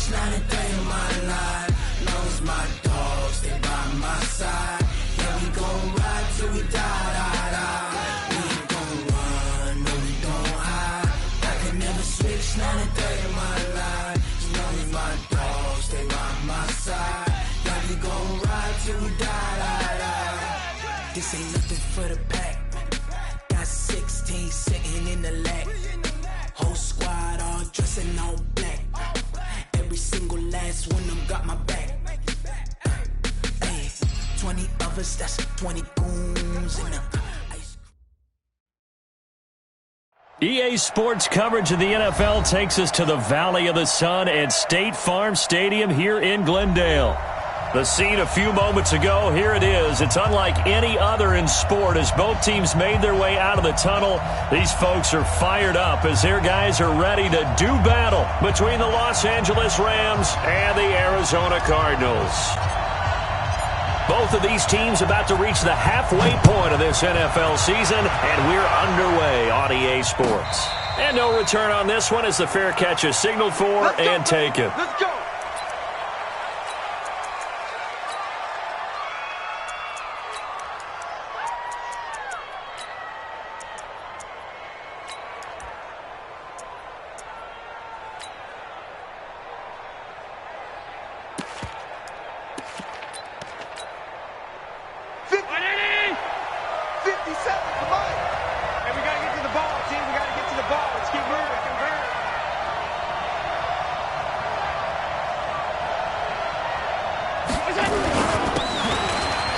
Not a day in my life. Long as my dogs, they by my side. Yeah, we gon' ride till we die, die, die. We ain't gon' run, no, we don't hide. I can never switch, not a day in my life. As long as my dogs, they by my side. Yeah, we gon' ride till we die, die, die. This ain't nothing for the pack. Got 16 sitting in the lap. Whole squad all dressing all black. Every single last one of them got my back. Hey, 20 of us, that's 20 goons in the ice. EA Sports coverage of the NFL takes us to the Valley of the Sun at State Farm Stadium here in Glendale. The scene a few moments ago, here it is. It's unlike any other in sport as both teams made their way out of the tunnel. These folks are fired up as their guys are ready to do battle between the Los Angeles Rams and the Arizona Cardinals. Both of these teams about to reach the halfway point of this NFL season, and we're underway on EA Sports. And no return on this one as the fair catch is signaled for and taken. Let's go.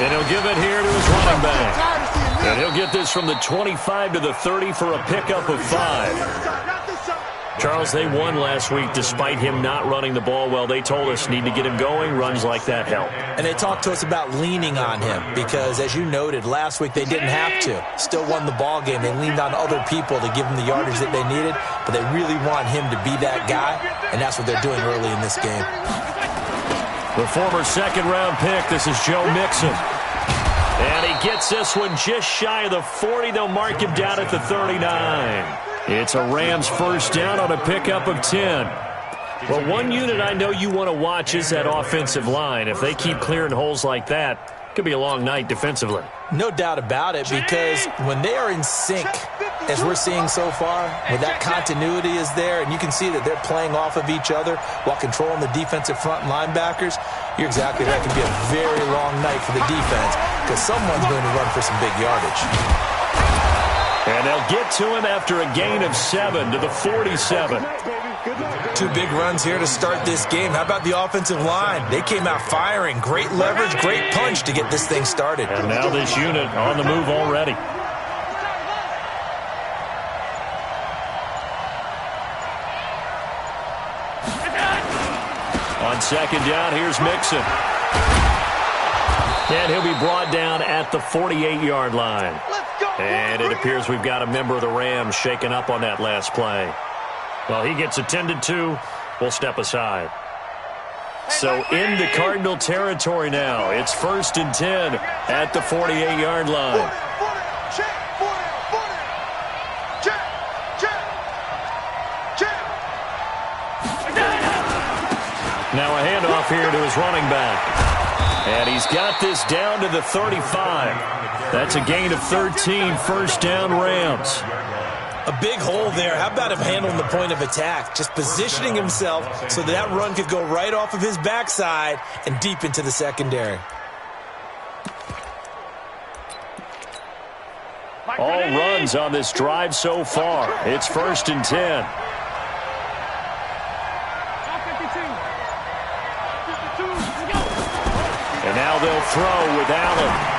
And he'll give it here to his running back. And he'll get this from the 25 to the 30 for a pickup of 5. Charles, they won last week despite him not running the ball well. They told us need to get him going. Runs like that help. And they talked to us about leaning on him because, as you noted, last week they didn't have to. Still won the ball game. They leaned on other people to give them the yardage that they needed, but they really want him to be that guy, and that's what they're doing early in this game. The former second-round pick, this is Joe Mixon. And he gets this one just shy of the 40. They'll mark him down at the 39. It's a Rams first down on a pickup of 10. Well, one unit I know you want to watch is that offensive line. If they keep clearing holes like that, it could be a long night defensively. No doubt about it, because when they are in sync, as we're seeing so far, where that continuity is there, and you can see that they're playing off of each other while controlling the defensive front linebackers, you're exactly right. It can be a very long night for the defense because someone's going to run for some big yardage. And they'll get to him after a gain of 7 to the 47. Two big runs here to start this game. How about the offensive line? They came out firing. Great leverage, great punch to get this thing started. And now this unit on the move already. On second down, here's Mixon. And he'll be brought down at the 48-yard line. And it appears we've got a member of the Rams shaken up on that last play. Well, he gets attended to. We'll step aside. So in the Cardinal territory now. It's 1st and 10 at the 48-yard line. Now a handoff here to his running back. And he's got this down to the 35. That's a gain of 13, first down Rams. A big hole there. How about him handling the point of attack? Just positioning himself so that run could go right off of his backside and deep into the secondary. All runs on this drive so far. It's 1st and 10. And now they'll throw with Allen.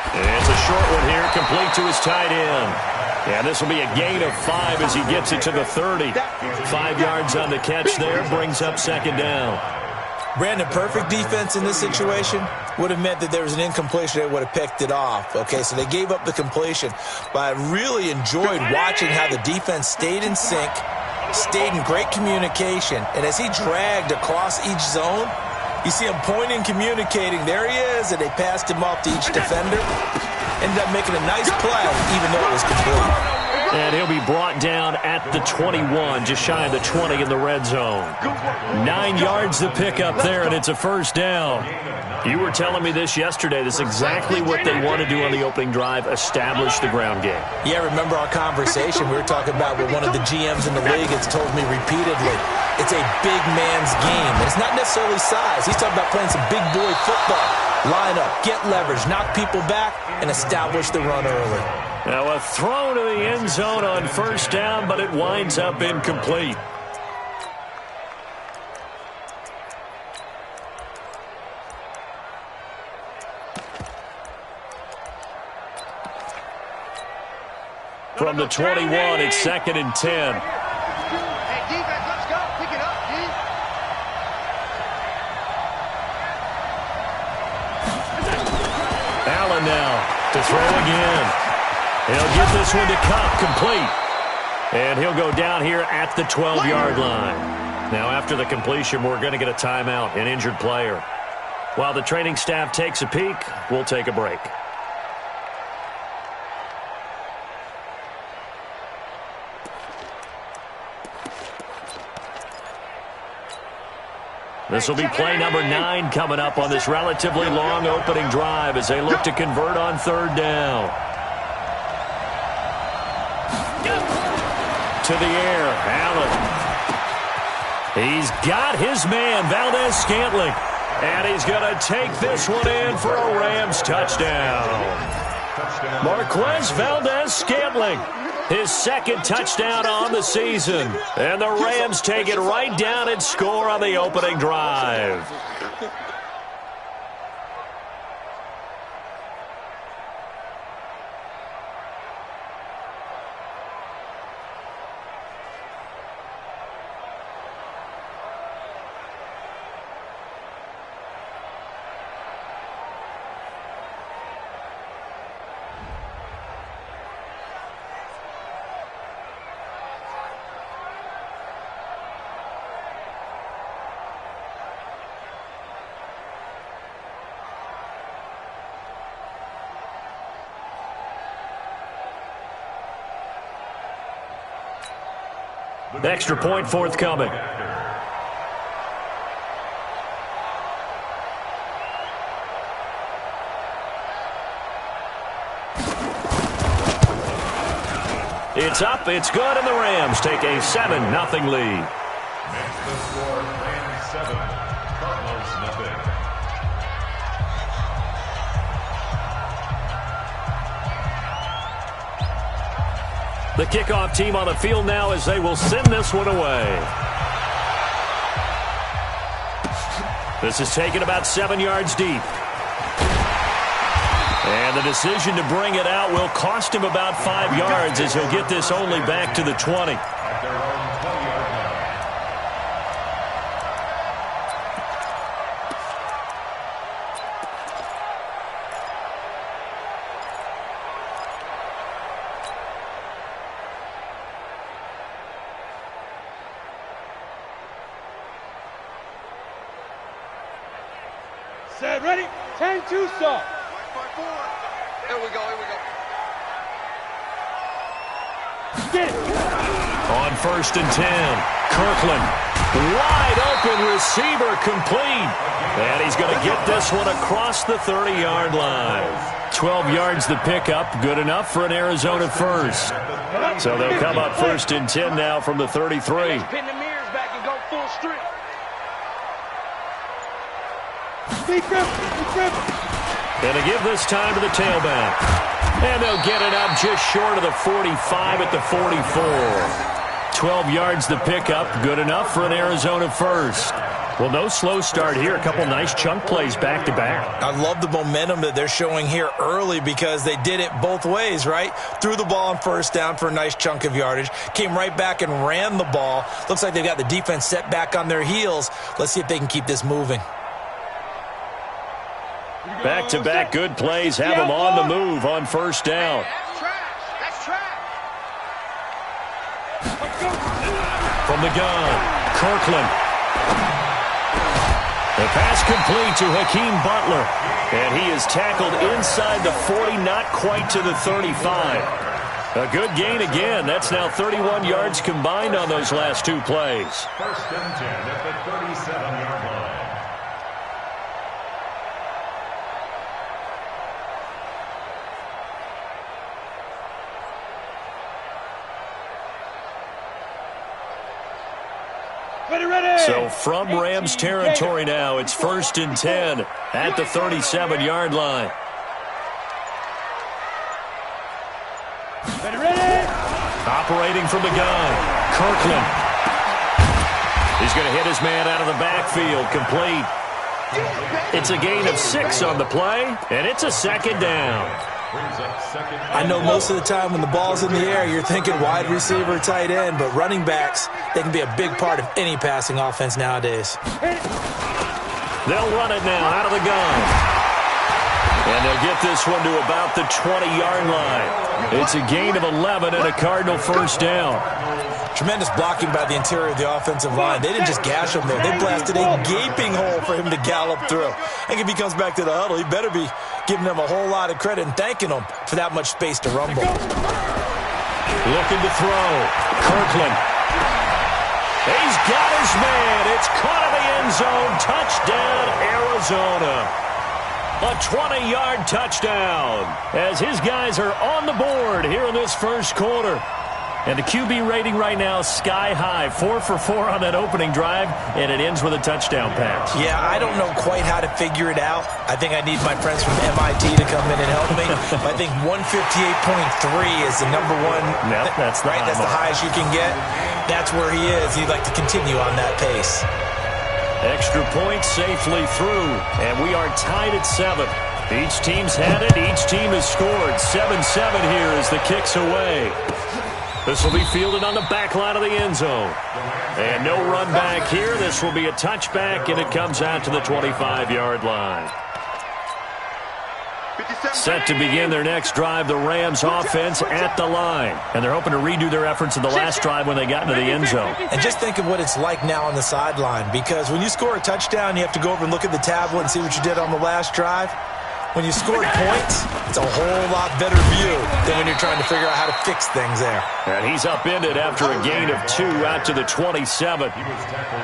And it's a short one here, complete to his tight end. And this will be a gain of 5 as he gets it to the 30. 5 yards on the catch there, brings up second down. Brandon, perfect defense in this situation would have meant that there was an incompletion. They would have picked it off. Okay, so they gave up the completion. But I really enjoyed watching how the defense stayed in sync stayed in great communication. And as he dragged across each zone, you see him pointing, communicating. There he is, and they passed him off to each defender. Ended up making a nice play, even though it was complete. And he'll be brought down at the 21, just shy of the 20 in the red zone. 9 yards to pick up there, and it's a first down. You were telling me this yesterday. This is exactly what they want to do on the opening drive, establish the ground game. Yeah, remember our conversation we were talking about with one of the GMs in the league has told me repeatedly, it's a big man's game. And it's not necessarily size. He's talking about playing some big boy football. Line up, get leverage, knock people back, and establish the run early. Now a throw to the end zone on first down, but it winds up incomplete. From the 21, it's 2nd and 10. Hey, defense, let's go. Pick it up, dude. Allen now to throw again. He'll get this one to Cup, complete. And he'll go down here at the 12-yard line. Now, after the completion, we're going to get a timeout, an injured player. While the training staff takes a peek, we'll take a break. This will be play number 9 coming up on this relatively long opening drive as they look to convert on third down. To the air, Allen. He's got his man, Valdez-Scantling. And he's going to take this one in for a Rams touchdown. Marquez Valdez-Scantling, his 2nd touchdown on the season. And the Rams take it right down and score on the opening drive. Extra point forthcoming. It's up, it's good, and the Rams take a 7-0 lead. The score, Rams 7, Cardinals 0. The kickoff team on the field now as they will send this one away. This is taken about 7 yards deep. And the decision to bring it out will cost him about 5 yards as he'll get this only back to the 20. At their own 20-yard line. Set, ready? 10-2 stop. Here we go, Get it. On 1st and 10, Kirkland, wide open receiver, complete. And he's going to get this one across the 30-yard line. 12 yards the pickup, good enough for an Arizona first. So they'll come up 1st and 10 now from the 33. Pin the mirrors back and go full strength. And to give this time to the tailback. And they'll get it up just short of the 45 at the 44. 12 yards the pickup, good enough for an Arizona first. Well, no slow start here. A couple nice chunk plays back-to-back. I love the momentum that they're showing here early because they did it both ways, right? Threw the ball on first down for a nice chunk of yardage. Came right back and ran the ball. Looks like they've got the defense set back on their heels. Let's see if they can keep this moving. Back-to-back good plays have them on the move on first down. That's trash. That's trash. From the gun, Kirkland. The pass complete to Hakeem Butler. And he is tackled inside the 40, not quite to the 35. A good gain again. That's now 31 yards combined on those last two plays. First and 10 at the 37-yard line. So from Rams territory now, it's first and 10 at the 37-yard line. Operating from the gun, Kirkland. He's going to hit his man out of the backfield, complete. It's a gain of 6 on the play, and it's a second down. I know most of the time when the ball's in the air, you're thinking wide receiver, tight end, but running backs, they can be a big part of any passing offense nowadays. They'll run it now out of the gun. And they'll get this one to about the 20-yard line. It's a gain of 11 and a Cardinal first down. Tremendous blocking by the interior of the offensive line. They didn't just gash him there. They blasted a gaping hole for him to gallop through. I think if he comes back to the huddle, he better be giving them a whole lot of credit and thanking them for that much space to rumble. Looking to throw. Kirkland. He's got his man. It's caught in the end zone. Touchdown, Arizona. A 20-yard touchdown as his guys are on the board here in this first quarter. And the QB rating right now, sky high. 4 for 4 on that opening drive, and it ends with a touchdown pass. Yeah, I don't know quite how to figure it out. I think I need my friends from MIT to come in and help me. But I think 158.3 is the number one. No, that's the right. That's the highest you can get. That's where he is. He'd like to continue on that pace. Extra point safely through, and we are tied at 7. Each team's had it. Each team has scored. 7-7 here as the kick's away. This will be fielded on the back line of the end zone. And no run back here. This will be a touchback, and it comes out to the 25-yard line. Set to begin their next drive, the Rams offense at the line. And they're hoping to redo their efforts in the last drive when they got into the end zone. And just think of what it's like now on the sideline, because when you score a touchdown, you have to go over and look at the tablet and see what you did on the last drive. When you scored points, it's a whole lot better view than when you're trying to figure out how to fix things there. And he's upended after a gain of 2 out to the 27.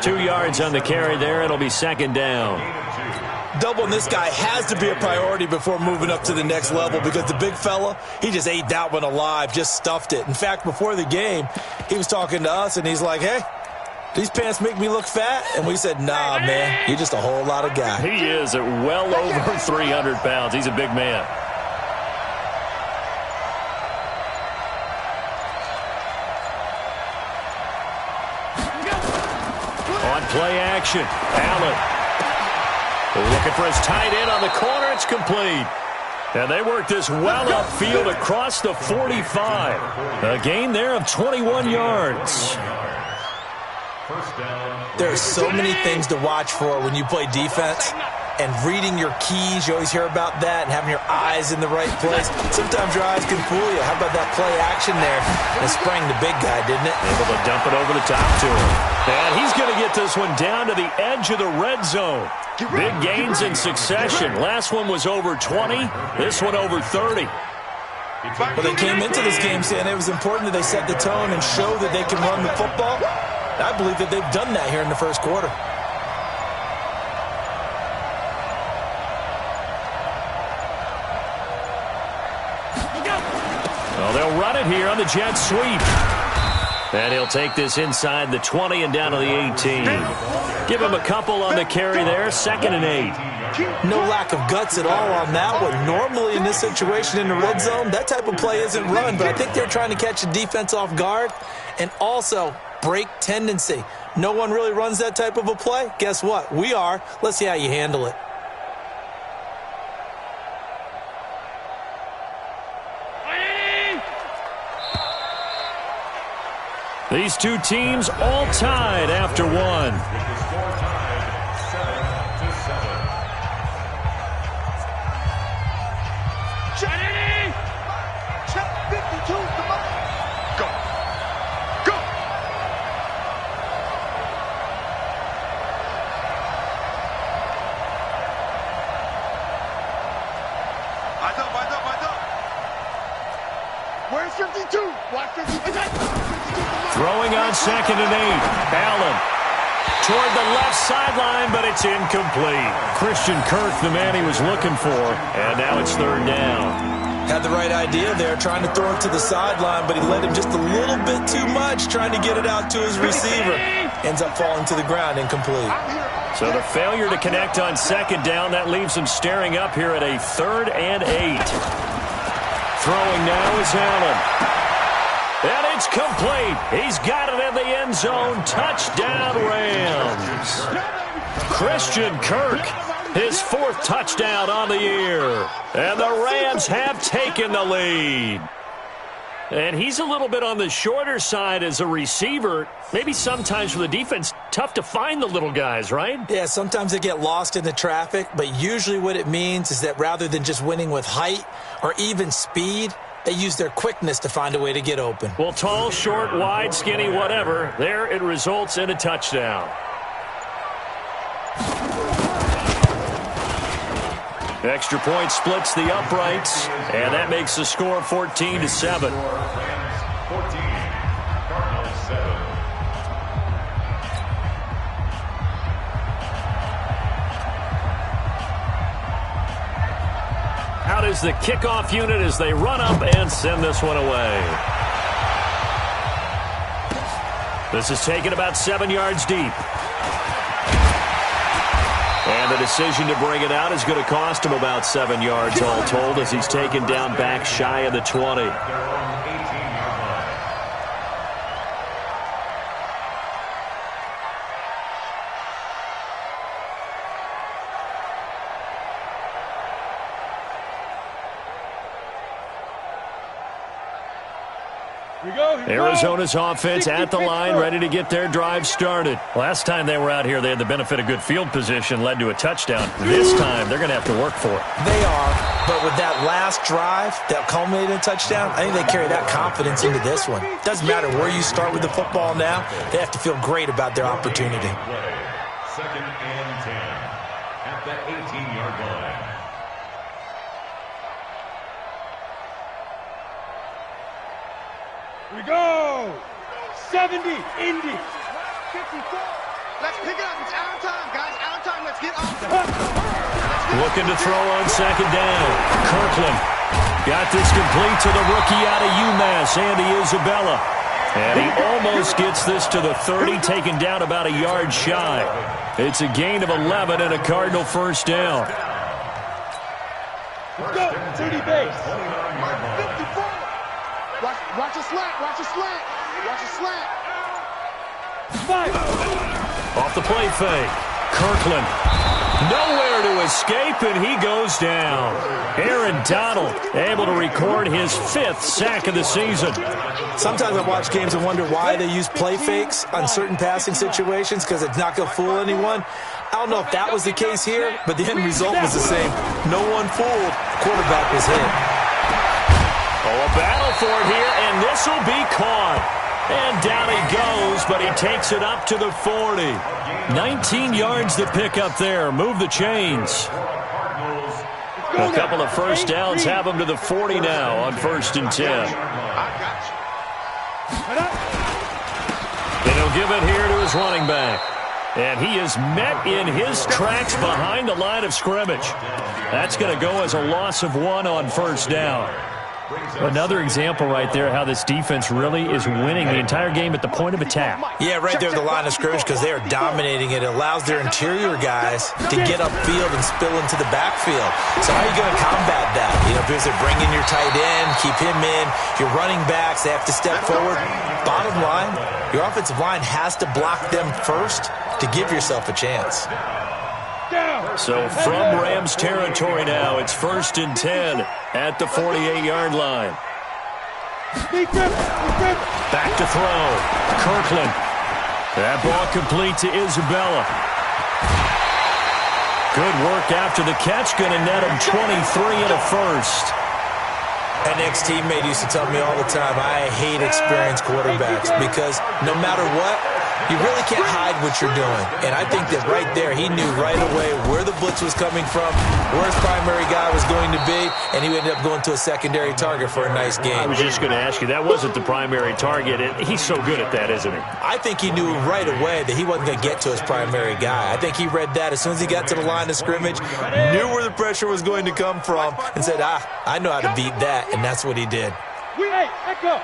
2 yards on the carry there. It'll be second down. Doubling this guy has to be a priority before moving up to the next level, because the big fella, he just ate that one alive, just stuffed it. In fact, before the game, he was talking to us, and he's like, hey, these pants make me look fat? And we said, nah, man, you're just a whole lot of guy. He is at well over 300 pounds. He's a big man. On play action, Allen. Looking for his tight end on the corner. It's complete. And they work this well upfield across the 45. A gain there of 21 yards. There are so many things to watch for when you play defense. And reading your keys, you always hear about that, and having your eyes in the right place. Sometimes your eyes can fool you. How about that play action there? It sprang the big guy, didn't it? Able to dump it over the top to him. And he's going to get this one down to the edge of the red zone. Big gains in succession. Last one was over 20. This one over 30. Well, they came into this game saying it was important that they set the tone and show that they can run the football. I believe that they've done that here in the first quarter. Well, they'll run it here on the jet sweep. And he'll take this inside the 20 and down to the 18. Give him a couple on the carry there, 2nd and 8. No lack of guts at all on that one. Normally in this situation in the red zone, that type of play isn't run, but I think they're trying to catch the defense off guard and also break tendency. No one really runs that type of a play. Guess what? We are. Let's see how you handle it. These two teams all tied after one. Throwing on 2nd and 8. Allen toward the left sideline, but it's incomplete. Christian Kirk, the man he was looking for, and now it's 3rd down. Had the right idea there, trying to throw it to the sideline, but he let him just a little bit too much, trying to get it out to his receiver. Ends up falling to the ground, incomplete. So the failure to connect on 2nd down, that leaves him staring up here at a 3rd and 8. Throwing now is Allen. And it's complete. He's got it in the end zone. Touchdown, Rams. Christian Kirk, his 4th touchdown on the year. And the Rams have taken the lead. And he's a little bit on the shorter side as a receiver. Maybe sometimes for the defense, tough to find the little guys, right? Yeah, sometimes they get lost in the traffic, but usually what it means is that rather than just winning with height or even speed, they use their quickness to find a way to get open. Well, tall, short, wide, skinny, whatever, there it results in a touchdown. Extra point splits the uprights, and that makes the score 14-7. 14, Cardinals 7. Out is the kickoff unit as they run up and send this one away. This is taken about 7 yards deep. And the decision to bring it out is going to cost him about 7 yards all told as he's taken down back shy of the 20. Arizona's offense at the line, ready to get their drive started. Last time they were out here, they had the benefit of good field position, led to a touchdown. This time, they're going to have to work for it. They are, but with that last drive that culminated in a touchdown, I think they carry that confidence into this one. Doesn't matter where you start with the football now, they have to feel great about their opportunity. 2nd and 10 at the 18-yard line. We go! 70, Indy. 54. Let's pick it up. It's our time, guys. Our time. Let's get off. Looking to throw on 2nd down. Kirkland got this complete to the rookie out of UMass, Andy Isabella. And he almost gets this to the 30, taken down about a yard shy. It's a gain of 11 and a Cardinal 1st down. Let's go! 30 base. 54. Watch a slant. Watch a slant. Watch a slant. 5. Off the play fake. Kirkland. Nowhere to escape, and he goes down. Aaron Donald able to record his 5th sack of the season. Sometimes I watch games and wonder why they use play fakes on certain passing situations because it's not going to fool anyone. I don't know if that was the case here, but the end result was the same. No one fooled. Quarterback was hit. Oh, a battle for it here, and this will be caught. And down he goes, but he takes it up to the 40. 19 yards to pick up there. Move the chains. A couple of 1st downs have him to the 40 now on 1st and 10. And he'll give it here to his running back. And he is met in his tracks behind the line of scrimmage. That's going to go as a loss of 1 on 1st down. Another example right there how this defense really is winning the entire game at the point of attack. Yeah, right there at the line of scrimmage because they are dominating it. It allows their interior guys to get upfield and spill into the backfield. So how are you going to combat that? You know, because they're bringing your tight end, keep him in. Your running backs, they have to step forward. Bottom line, your offensive line has to block them first to give yourself a chance. So from Rams territory now, it's 1st and 10 at the 48-yard line. Back to throw. Kirkland. That ball complete to Isabella. Good work after the catch. Going to net him 23 and a 1st. An ex-teammate used to tell me all the time, I hate experienced quarterbacks because no matter what, You really can't hide what you're doing. And I think that right there, he knew right away where the blitz was coming from, where his primary guy was going to be, and he ended up going to a secondary target for a nice game. I was just going to ask you, that wasn't the primary target. He's so good at that, isn't he? I think he knew right away that he wasn't going to get to his primary guy. I think he read that as soon as he got to the line of scrimmage, knew where the pressure was going to come from, and said, I know how to beat that, and that's what he did. Let go.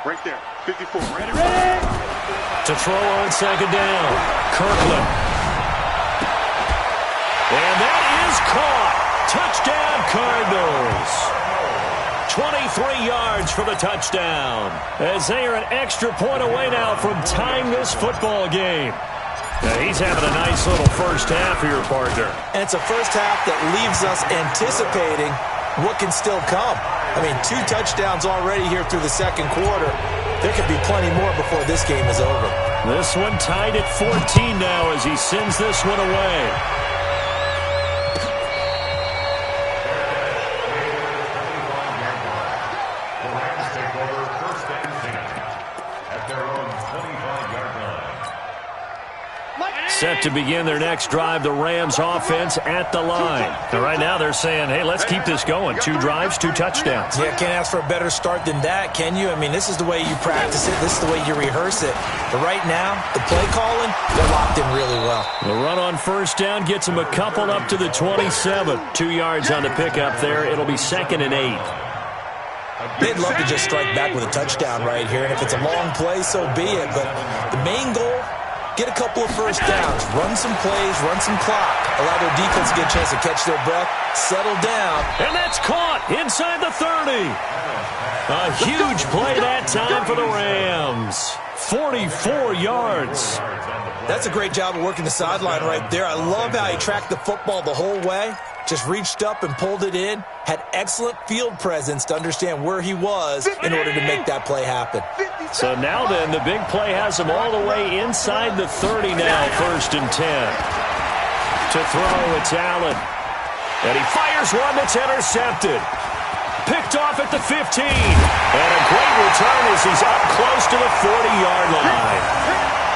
Right there, 54. Ready. To throw on second down, Kirkland. And that is caught. Touchdown, Cardinals. 23 yards for the touchdown. As they are an extra point away now from tying this football game. Now he's having a nice little first half here, partner. And it's a first half that leaves us anticipating what can still come. I mean, 2 touchdowns already here through the second quarter. There could be plenty more before this game is over. This one tied at 14 now as he sends this one away. The Rams take over first and 10 at their own 25-yard line. Set to begin their next drive, the Rams offense at the line. And right now they're saying, hey, let's keep this going. 2 drives, 2 touchdowns. Yeah, can't ask for a better start than that, can you? I mean, this is the way you practice it. This is the way you rehearse it. But right now, the play calling, they're locked in really well. The run on first down gets them a couple up to the 27. 2 yards on the pickup there. It'll be 2nd and 8. They'd love to just strike back with a touchdown right here. And if it's a long play, so be it. But the main goal, get a couple of first downs, run some plays, run some clock, allow their defense to get a chance to catch their breath, settle down. And that's caught inside the 30. A huge play that time for the Rams. 44 yards. That's a great job of working the sideline right there. I love how he tracked the football the whole way, just reached up and pulled it in, had excellent field presence to understand where he was in order to make that play happen. So now then, the big play has him all the way inside the 30 now, 1st and 10. To throw, it's Allen. And he fires one that's intercepted. Picked off at the 15. And a great return as he's up close to the 40-yard line.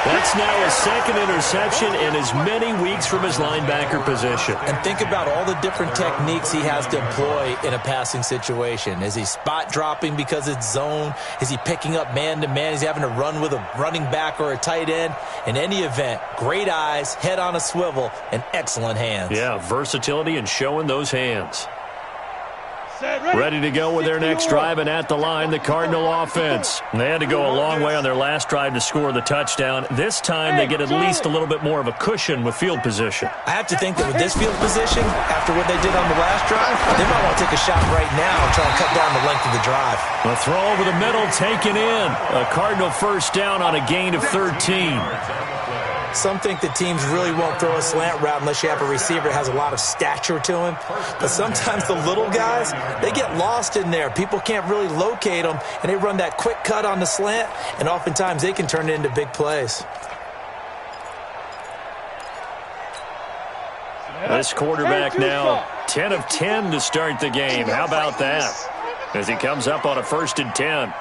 That's now his 2nd interception in as many weeks from his linebacker position. And think about all the different techniques he has to employ in a passing situation. Is he spot dropping because it's zone? Is he picking up man-to-man? Is he having to run with a running back or a tight end? In any event, great eyes, head on a swivel, and excellent hands. Yeah, versatility and showing those hands. Ready to go with their next drive, and at the line, the Cardinal offense. They had to go a long way on their last drive to score the touchdown. This time, they get at least a little bit more of a cushion with field position. I have to think that with this field position, after what they did on the last drive, they might want to take a shot right now and try and cut down the length of the drive. A throw over the middle, taken in. A Cardinal first down on a gain of 13. Some think that teams really won't throw a slant route unless you have a receiver that has a lot of stature to him. But sometimes the little guys, they get lost in there. People can't really locate them, and they run that quick cut on the slant, and oftentimes they can turn it into big plays. This quarterback now 10 of 10 to start the game. How about that? As he comes up on a 1st and 10.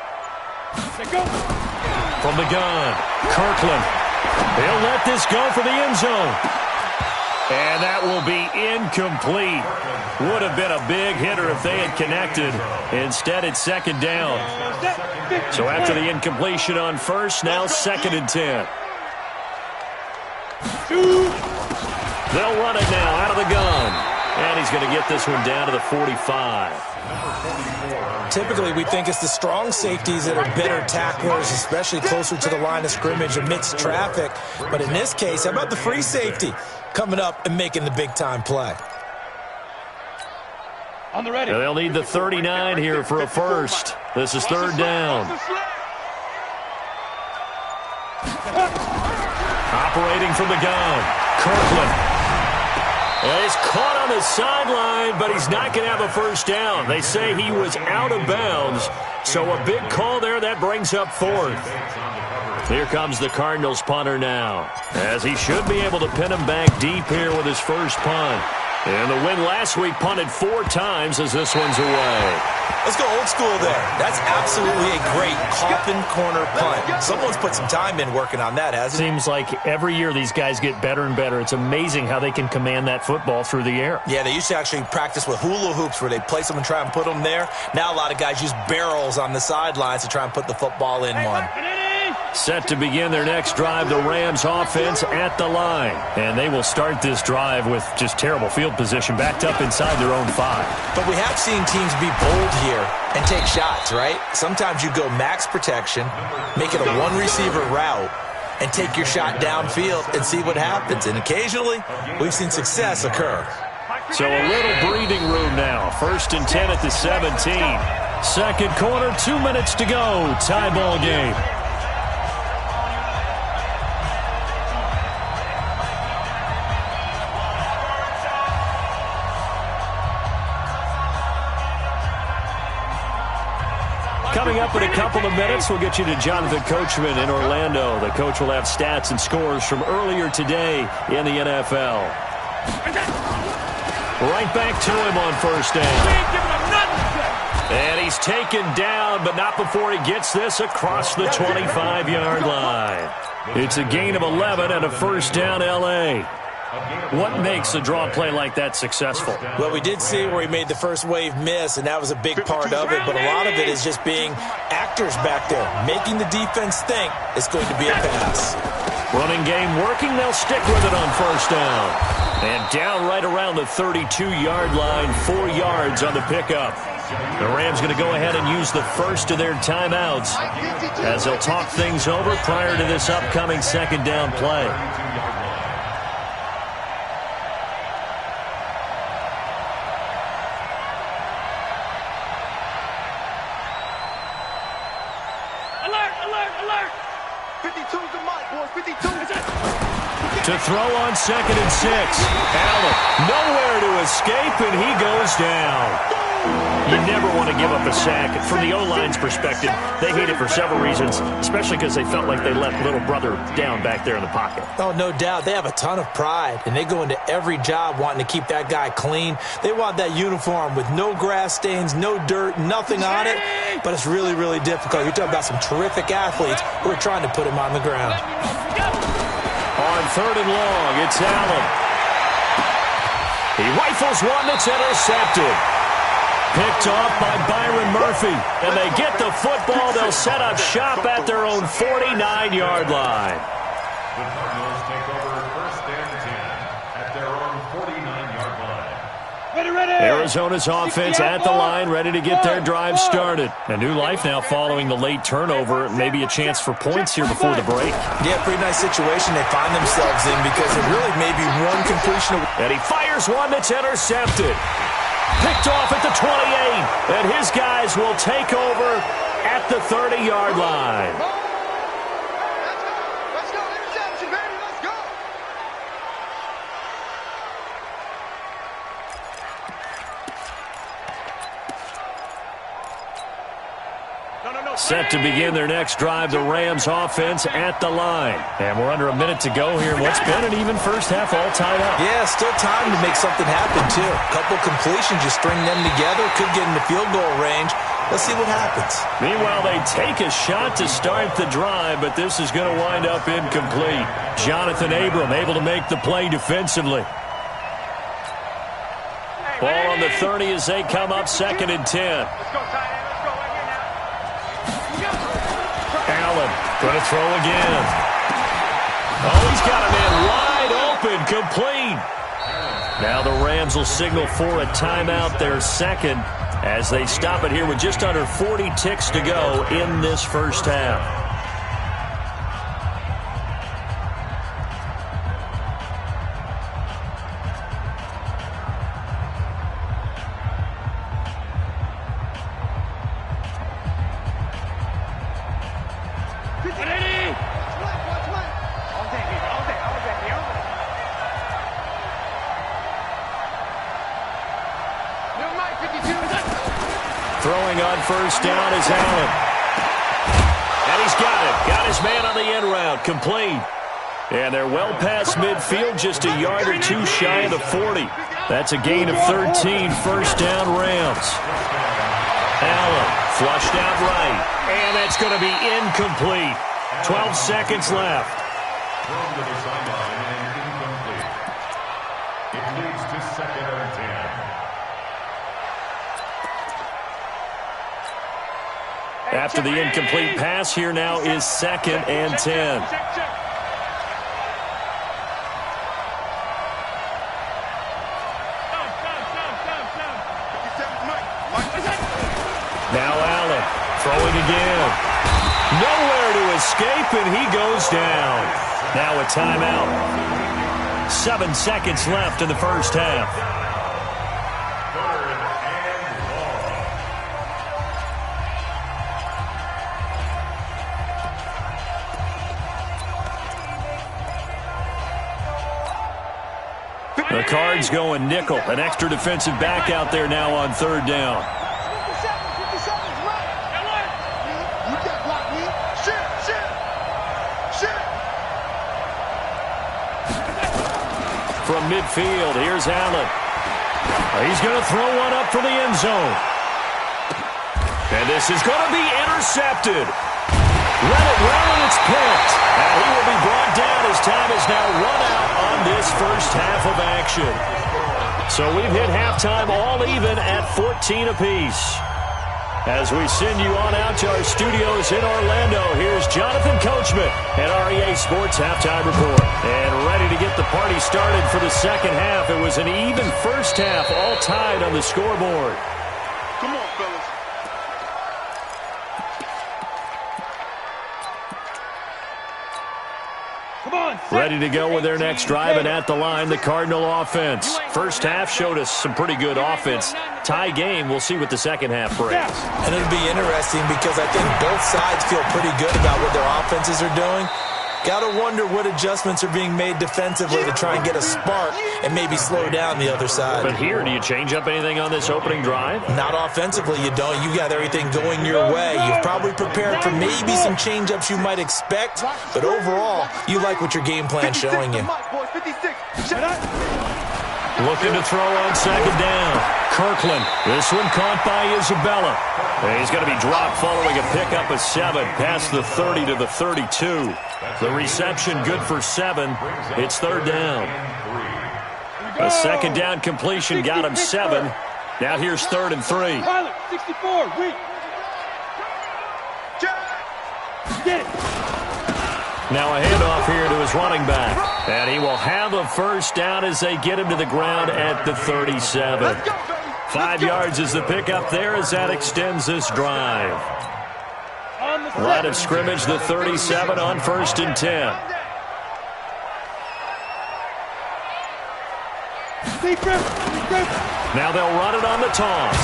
From the gun, Kirkland. He'll let this go for the end zone. And that will be incomplete. Would have been a big hitter if they had connected. Instead, it's 2nd down. So after the incompletion on 1st, now 2nd and 10. They'll run it now out of the gun. And he's going to get this one down to the 45. Typically, we think it's the strong safeties that are better tacklers, especially closer to the line of scrimmage amidst traffic. But in this case, how about the free safety coming up and making the big-time play? On the ready. They'll need the 39 here for a first. This is 3rd down. Operating from the gun, Kirkland. And he's caught on the sideline, but he's not going to have a first down. They say he was out of bounds, so a big call there. That brings up 4th. Here comes the Cardinals punter now, as he should be able to pin him back deep here with his first punt. And the win last week punted 4 times as this one's away. Let's go old school there. That's absolutely a great coffin corner punt. Someone's put some time in working on that, hasn't it? Seems like every year these guys get better and better. It's amazing how they can command that football through the air. Yeah, they used to actually practice with hula hoops where they place them and try and put them there. Now a lot of guys use barrels on the sidelines to try and put the football in one. Set to begin their next drive, the Rams offense at the line. And they will start this drive with just terrible field position, backed up inside their own 5. But we have seen teams be bold here and take shots, right? Sometimes you go max protection, make it a one-receiver route, and take your shot downfield and see what happens. And occasionally, we've seen success occur. So a little breathing room now. 1st and 10 at the 17. Second quarter, 2 minutes to go. Tie ball game. Coming up in a couple of minutes, we'll get you to Jonathan Coachman in Orlando. The coach will have stats and scores from earlier today in the NFL. Right back to him on 1st down. And he's taken down, but not before he gets this across the 25-yard line. It's a gain of 11 and a 1st down, L.A. What makes a draw play like that successful? Well, we did see where he made the first wave miss, and that was a big part of it. But a lot of it is just being actors back there, making the defense think it's going to be a pass. Running game working. They'll stick with it on 1st down. And down right around the 32-yard line, 4 yards on the pickup. The Rams going to go ahead and use the first of their timeouts as they'll talk things over prior to this upcoming 2nd down play. To throw on 2nd and 6. Allen nowhere to escape, and he goes down. You never want to give up a sack. From the O-line's perspective, they hate it for several reasons, especially because they felt like they let little brother down back there in the pocket. Oh, no doubt. They have a ton of pride, and they go into every job wanting to keep that guy clean. They want that uniform with no grass stains, no dirt, nothing on it, but it's really, really difficult. You're talking about some terrific athletes who are trying to put him on the ground. On 3rd and long, it's Allen. He rifles one that's intercepted. Picked off by Byron Murphy. And they get the football. They'll set up shop at their own 49-yard line. The Cardinals take over 1st and 10 at their own 49-yard line. Ready. Arizona's offense at the line, ready to get their drive started. A new life now following the late turnover. Maybe a chance for points here before the break. Yeah, pretty nice situation they find themselves in because it really may be one completion. And he fires one that's intercepted. Picked off at the 28. And his guys will take over at the 30-yard line. Let's go. Interception, baby. Let's go. Set to begin their next drive, the Rams offense at the line. And we're under a minute to go here. What's been an even first half all tied up. Yeah, still time to make something happen, too. A couple completions, you string them together, could get into field goal range. Let's see what happens. Meanwhile, they take a shot to start the drive, but this is going to wind up incomplete. Jonathan Abram able to make the play defensively. Ball on the 30 as they come up 2nd and 10. Let's go, tight end. Let's go right here now. Allen going to throw again. Oh, he's got a man wide open, complete. Now the Rams will signal for a timeout, their 2nd, as they stop it here with just under 40 ticks to go in this first half. Throwing on 1st down is Allen. And he's got it. Got his man on the end route. Complete. And they're well past midfield, just a yard or two shy of the 40. That's a gain of 13, first down Rams. Allen flushed out right, and that's going to be incomplete. 12 seconds left. Thrown to the sideline and incomplete. It leads to 2nd and 10. After the incomplete pass, here now is 2nd and 10. Now Allen throwing again. Nowhere to escape, and he goes down. Now a timeout. 7 seconds left in the first half. 3rd and long. The Cards going nickel. An extra defensive back out there now on 3rd down. From midfield, here's Allen. He's going to throw one up for the end zone. And this is going to be intercepted. Let it roll, and it's picked. And he will be brought down as time is now run out on this first half of action. So we've hit halftime all even at 14 apiece. As we send you on out to our studios in Orlando, here's Jonathan Coachman at REA Sports Halftime Report. And ready to get the party started for the second half. It was an even first half, all tied on the scoreboard. Come on, fellas. Ready to go with their next drive, and at the line, the Cardinal offense. First half showed us some pretty good offense. Tie game, we'll see what the second half brings. And it'll be interesting because I think both sides feel pretty good about what their offenses are doing. Got to wonder what adjustments are being made defensively to try and get a spark and maybe slow down the other side. But here, do you change up anything on this opening drive? Not offensively, you don't. You got everything going your way. You've probably prepared for maybe some change-ups you might expect, but overall, you like what your game plan's showing you. Looking to throw on second down. Kirkland. This one caught by Isabella. And he's going to be dropped following a pickup of 7 past the 30 to the 32. The reception good for 7. It's 3rd down. A second down completion got him 7. Now here's 3rd and 3. 64, weak. Get it. Now a handoff here to his running back. And he will have a first down as they get him to the ground at the 37. 5 yards is the pickup there as that extends this drive. Line of scrimmage, the 37 on 1st and 10. Now they'll run it on the toss.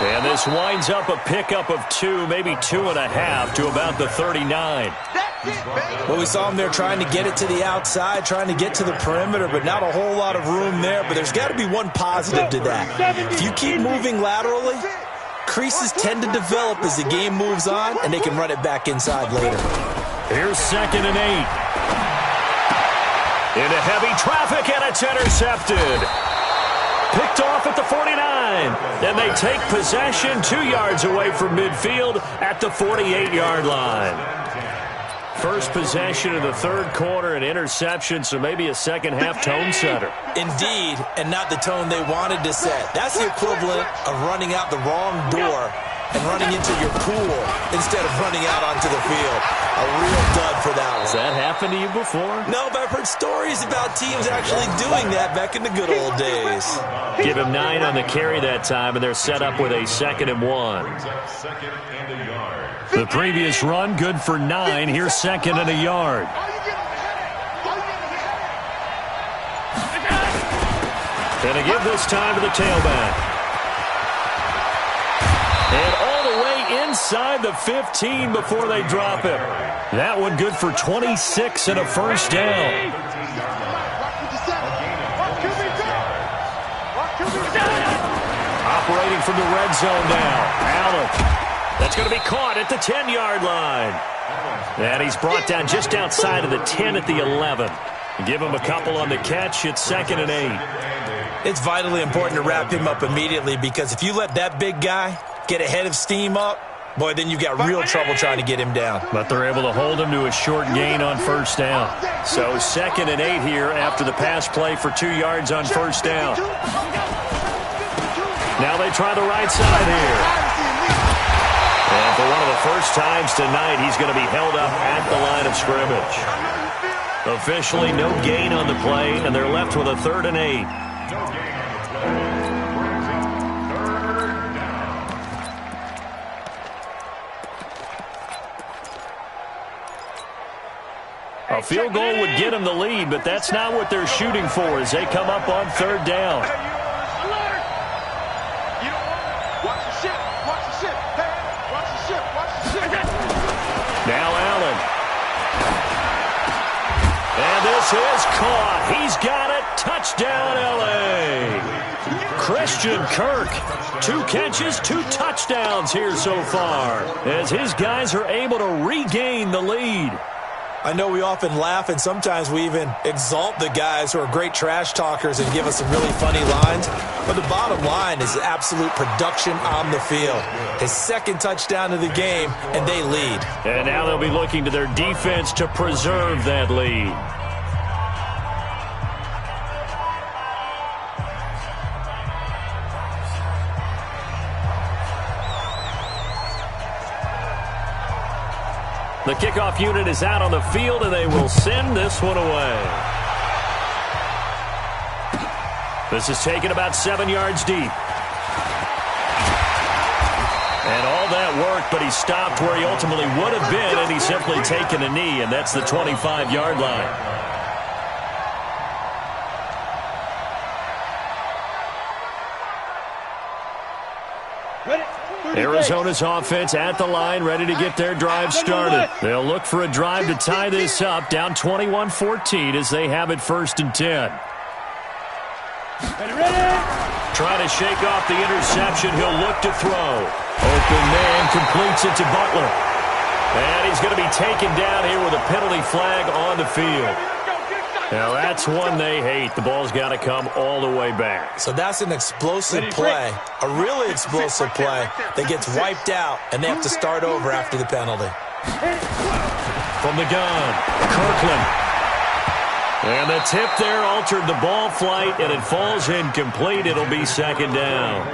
And this winds up a pickup of 2, maybe 2.5 to about the 39. Well, we saw him there trying to get it to the outside, trying to get to the perimeter, but not a whole lot of room there. But there's got to be one positive to that. If you keep moving laterally, creases tend to develop as the game moves on, and they can run it back inside later. Here's 2nd and 8. Into heavy traffic, and it's intercepted. Picked off at the 49. And they take possession 2 yards away from midfield at the 48-yard line. First possession of the 3rd quarter, an interception, so maybe a second half tone setter. Indeed, and not the tone they wanted to set. That's the equivalent of running out the wrong door and running into your pool instead of running out onto the field. A real dud for that one. Has that happened to you before? No, but I've heard stories about teams actually doing that back in the good old days. Give him 9 on the carry that time, and they're set up with a 2nd and 1. The previous run, good for 9. Here's 2nd and a yard. And to give this time to the tailback. And all the way inside the 15 before they drop him. That one good for 26 and a first down. Operating from the red zone now. Allen. That's going to be caught at the 10-yard line. And he's brought down just outside of the 10 at the 11. Give him a couple on the catch. It's 2nd and 8. It's vitally important to wrap him up immediately because if you let that big guy get a head of steam up, boy, then you've got real trouble trying to get him down. But they're able to hold him to a short gain on 1st down. So 2nd and 8 here after the pass play for 2 yards on 1st down. Now they try the right side here. And for one of the first times tonight, he's going to be held up at the line of scrimmage. Officially no gain on the play, and they're left with a 3rd and 8. A field goal would get them the lead, but that's not what they're shooting for as they come up on 3rd down. Now Allen. And this is caught. He's got it. Touchdown, L.A. Christian Kirk. 2 catches, 2 touchdowns here so far as his guys are able to regain the lead. I know we often laugh and sometimes we even exalt the guys who are great trash talkers and give us some really funny lines. But the bottom line is absolute production on the field. His 2nd touchdown of the game, and they lead. And now they'll be looking to their defense to preserve that lead. The kickoff unit is out on the field, and they will send this one away. This is taken about 7 yards deep. And all that work, but he stopped where he ultimately would have been, and he's simply taken a knee, and that's the 25-yard line. Arizona's offense at the line, ready to get their drive started. They'll look for a drive to tie this up, down 21-14 as they have it 1st and 10. Trying to shake off the interception. He'll look to throw. Open man completes it to Butler. And he's going to be taken down here with a penalty flag on the field. Now, that's one they hate. The ball's got to come all the way back. So that's an explosive play, a really explosive play that gets wiped out, and they have to start over after the penalty. From the gun, Kirkland. And the tip there altered the ball flight, and it falls incomplete. It'll be 2nd down.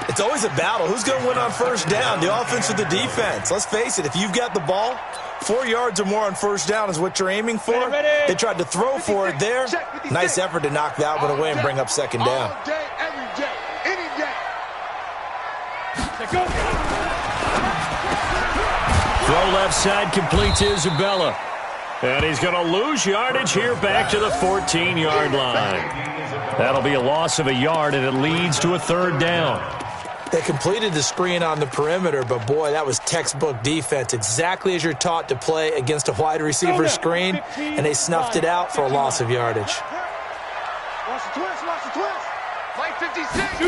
It's always a battle. Who's going to win on 1st down, the offense or the defense? Let's face it, if you've got the ball, 4 yards or more on 1st down is what you're aiming for. They tried to throw for it there. Nice effort to knock that one away and bring up 2nd down. All day, every day, any day. Throw left side complete to Isabella. And he's going to lose yardage here back to the 14-yard line. That'll be a loss of a yard, and it leads to a 3rd down. They completed the screen on the perimeter, but boy, that was textbook defense, exactly as you're taught to play against a wide receiver screen, and they snuffed it out for a loss of yardage. Watch the twist, watch the twist. Play 56.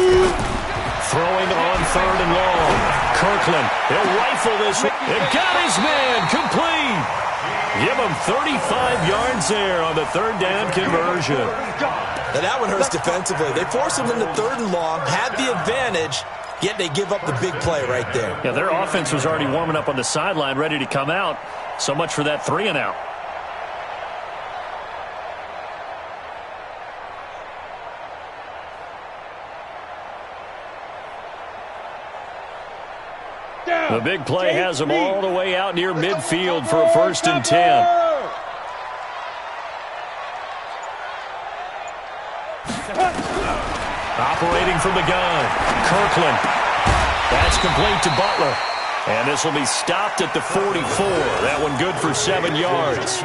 Throwing on 3rd and long. Kirkland, he'll rifle this one. It got his man complete. Give him 35 yards there on the 3rd down conversion. Now that one hurts defensively. They forced him into 3rd and long, had the advantage, yet they give up the big play right there. Yeah, their offense was already warming up on the sideline, ready to come out. So much for that 3 and out. The big play has them all the way out near midfield for a 1st and 10. Operating from the gun, Kirkland. That's complete to Butler. And this will be stopped at the 44. That one good for 7 yards.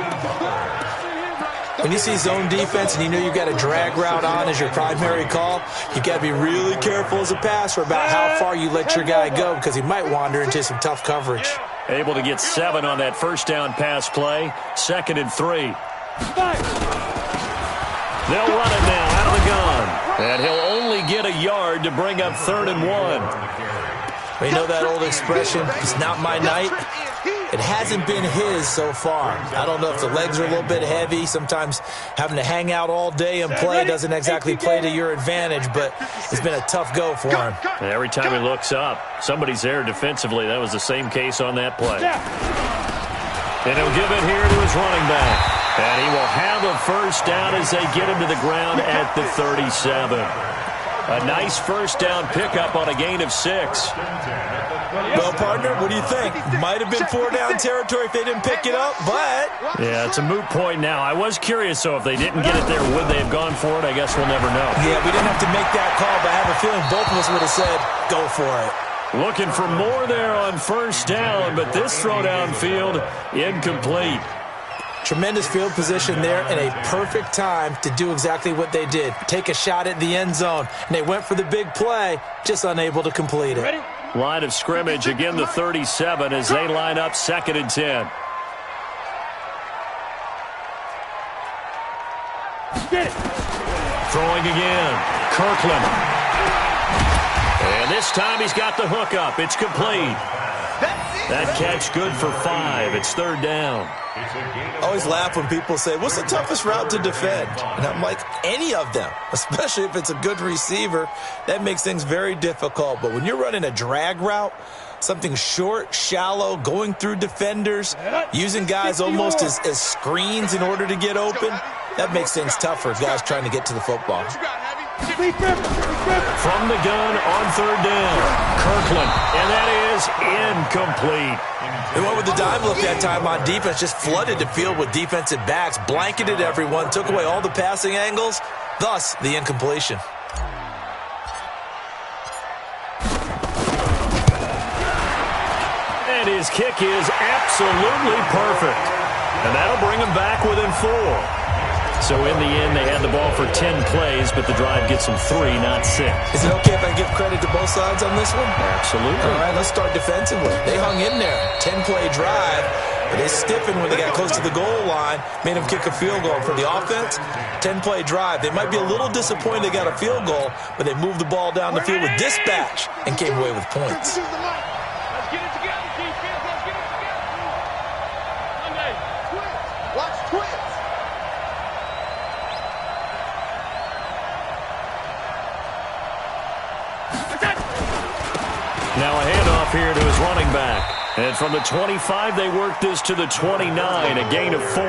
When you see zone defense and you know you've got a drag route on as your primary call, you've got to be really careful as a passer about how far you let your guy go because he might wander into some tough coverage. Able to get 7 on that 1st down pass play. 2nd and 3. They'll run it now out of the gun. And he'll only get a yard to bring up 3rd and 1. You know that old expression, it's not my night. It hasn't been his so far. I don't know if the legs are a little bit heavy. Sometimes having to hang out all day and play doesn't exactly play to your advantage, but it's been a tough go for him. And every time he looks up, somebody's there defensively. That was the same case on that play. And he'll give it here to his running back. And he will have a first down as they get him to the ground at the 37. A nice first down pickup on a gain of 6. Well, partner, what do you think? Might have been 4-down territory if they didn't pick it up, but... Yeah, it's a moot point now. I was curious, though, if they didn't get it there, would they have gone for it? I guess we'll never know. Yeah, we didn't have to make that call, but I have a feeling both of us would have said, go for it. Looking for more there on first down, but this throw downfield, incomplete. Tremendous field position there and a perfect time to do exactly what they did. Take a shot at the end zone, and they went for the big play, just unable to complete it. Line of scrimmage, again the 37 as they line up 2nd and 10. Throwing again, Kirkland. And this time he's got the hook up. It's complete. That catch good for 5. It's 3rd down. I always laugh when people say, what's the toughest route to defend? And I'm like, any of them, especially if it's a good receiver. That makes things very difficult. But when you're running a drag route, something short, shallow, going through defenders, using guys almost as screens in order to get open, that makes things tough for guys trying to get to the football. From the gun on 3rd down, Kirkland, and that is incomplete. They went with the dime look that time on defense, just flooded the field with defensive backs, blanketed everyone, took away all the passing angles, thus the incompletion. And his kick is absolutely perfect. And that'll bring him back within 4. So in the end, they had the ball for 10 plays, but the drive gets them 3, not 6. Is it okay if I give credit to both sides on this one? Absolutely. All right, let's start defensively. They hung in there. 10-play drive, but they stiffened when they got close to the goal line, made them kick a field goal. For the offense, 10-play drive. They might be a little disappointed they got a field goal, but they moved the ball down the field with dispatch and came away with points. Let's get it together, defense. Let's get it together. Watch twins. Now a handoff here to his running back. And from the 25, they work this to the 29, a gain of 4.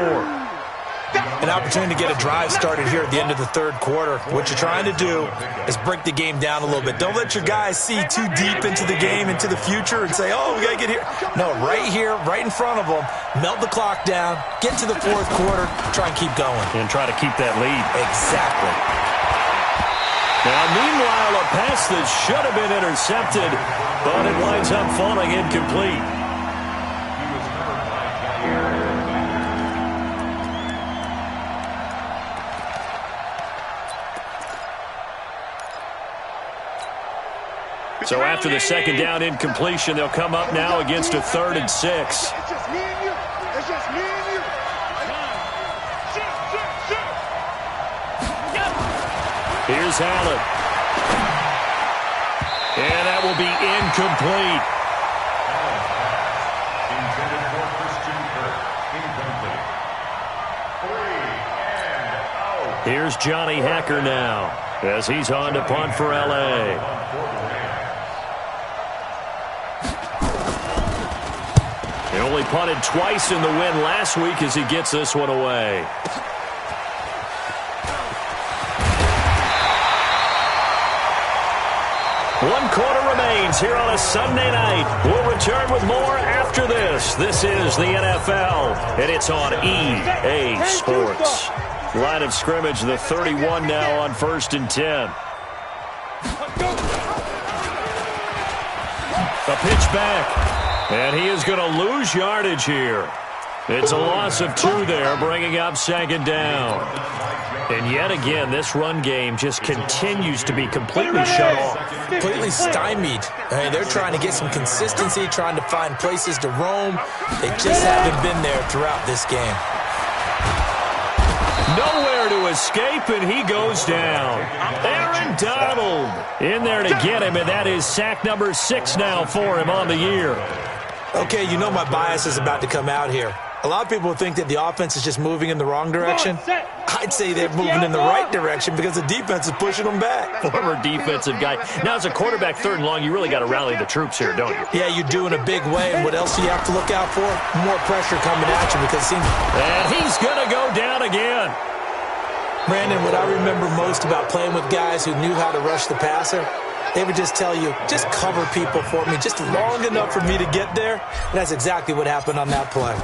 An opportunity to get a drive started here at the end of the 3rd quarter. What you're trying to do is break the game down a little bit. Don't let your guys see too deep into the game, into the future, and say, oh, we got to get here. No, right here, right in front of them, melt the clock down, get to the 4th quarter, try and keep going. And try to keep that lead. Exactly. Now, meanwhile, a pass that should have been intercepted, but it winds up falling incomplete. So after the 2nd down incompletion, they'll come up now against a 3rd and 6. It's just me and you. It's just me and you. Here's Allen. And that will be incomplete. Intended for Christian Kirk. Incomplete. 3 and out. Here's Johnny Hacker now as he's on to punt for L.A. He only punted twice in the win last week as he gets this one away. One quarter remains here on a Sunday night. We'll return with more after this. This is the NFL, and it's on EA Sports. Line of scrimmage, the 31 now on 1st and 10. A pitch back, and he is going to lose yardage here. It's a loss of 2 there, bringing up 2nd down. And yet again, this run game just continues to be completely shut off. Completely stymied. I mean, they're trying to get some consistency, trying to find places to roam. They just haven't been there throughout this game. Nowhere to escape, and he goes down. Aaron Donald in there to get him, and that is sack number 6 now for him on the year. Okay, you know my bias is about to come out here. A lot of people think that the offense is just moving in the wrong direction. I'd say they're moving in the right direction because the defense is pushing them back. Former defensive guy. Now, as a quarterback, 3rd and long, you really got to rally the troops here, don't you? Yeah, you do in a big way. And what else do you have to look out for? More pressure coming at you because it seems... And he's going to go down again. Brandon, what I remember most about playing with guys who knew how to rush the passer, they would just tell you, just cover people for me, just long enough for me to get there. And that's exactly what happened on that play.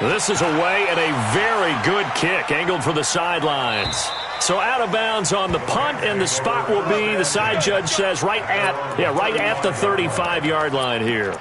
This is away and a very good kick, angled for the sidelines. So out of bounds on the punt, and the spot will be, the side judge says, right at the 35-yard line here.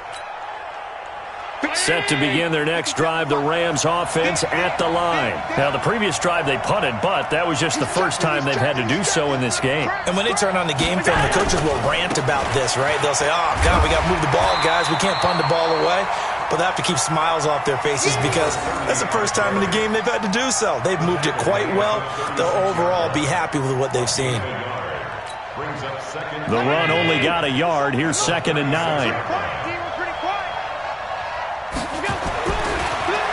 Set to begin their next drive, the Rams offense at the line. Now, the previous drive they punted, but that was just the first time they've had to do so in this game. And when they turn on the game film, the coaches will rant about this, right? They'll say, oh, God, we got to move the ball, guys. We can't punt the ball away. But they have to keep smiles off their faces because that's the first time in the game they've had to do so. They've moved it quite well. They'll overall be happy with what they've seen. The run only got a yard. Here's 2nd and 9.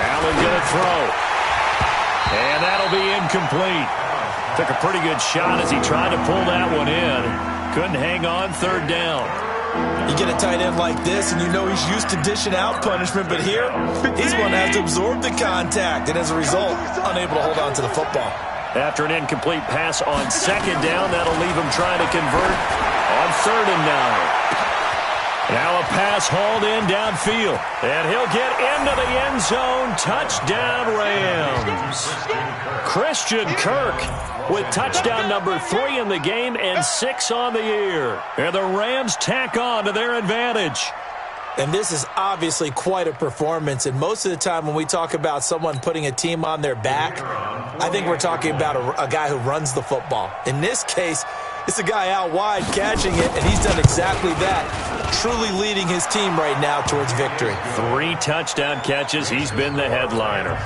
Allen going to throw. And that'll be incomplete. Took a pretty good shot as he tried to pull that one in. Couldn't hang on, 3rd down. You get a tight end like this, and you know he's used to dishing out punishment, but here, he's going to have to absorb the contact, and as a result, unable to hold on to the football. After an incomplete pass on 2nd down, that'll leave him trying to convert on 3rd and 9. Now a pass hauled in downfield, and he'll get into the end zone. Touchdown, Rams. Christian Kirk with touchdown number 3 in the game and 6 on the year. And the Rams tack on to their advantage. And this is obviously quite a performance. And most of the time when we talk about someone putting a team on their back, I think we're talking about a guy who runs the football. In this case, it's a guy out wide catching it, and he's done exactly that, truly leading his team right now towards victory. 3 touchdown catches. He's been the headliner.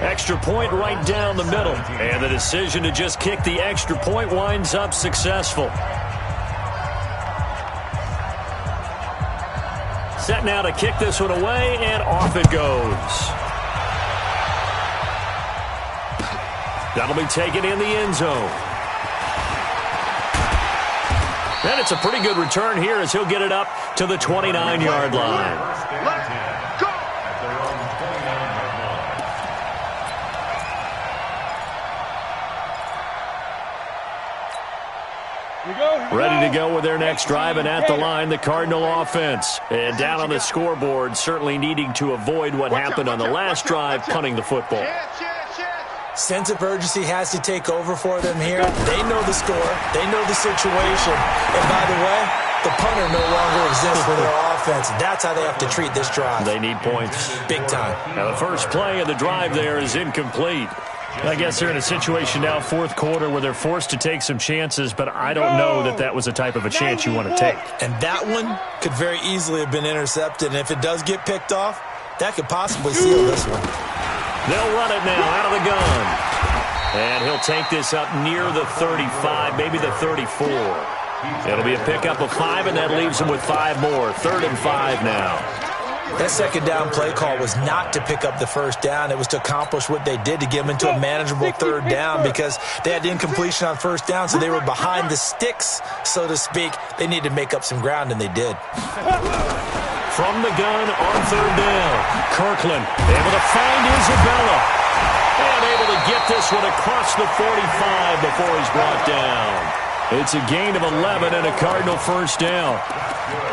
Extra point right down the middle, and the decision to just kick the extra point winds up successful. Set now to kick this one away, and off it goes. That'll be taken in the end zone. And it's a pretty good return here as he'll get it up to the 29-yard line. Let's go. Ready to go with their next drive, and at the line, the Cardinal offense. And down on the scoreboard, certainly needing to avoid what happened on the last drive, punting the football. Sense of urgency has to take over for them here. They know the score. They know the situation. And by the way, the punter no longer exists for their offense. That's how they have to treat this drive. They need points. Big time. Now, the first play of the drive there is incomplete. I guess they're in a situation now, 4th quarter, where they're forced to take some chances, but I don't know that that was the type of a chance you want to take. And that one could very easily have been intercepted. And if it does get picked off, that could possibly seal this one. They'll run it now out of the gun. And he'll take this up near the 35, maybe the 34. It'll be a pickup of 5, and that leaves them with 5 more. 3rd and 5 now. That 2nd down play call was not to pick up the 1st down. It was to accomplish what they did to get them into a manageable 3rd down because they had the incompletion on 1st down, so they were behind the sticks, so to speak. They needed to make up some ground, and they did. From the gun on 3rd down, Kirkland able to find Isabella. And able to get this one across the 45 before he's brought down. It's a gain of 11 and a Cardinal 1st down.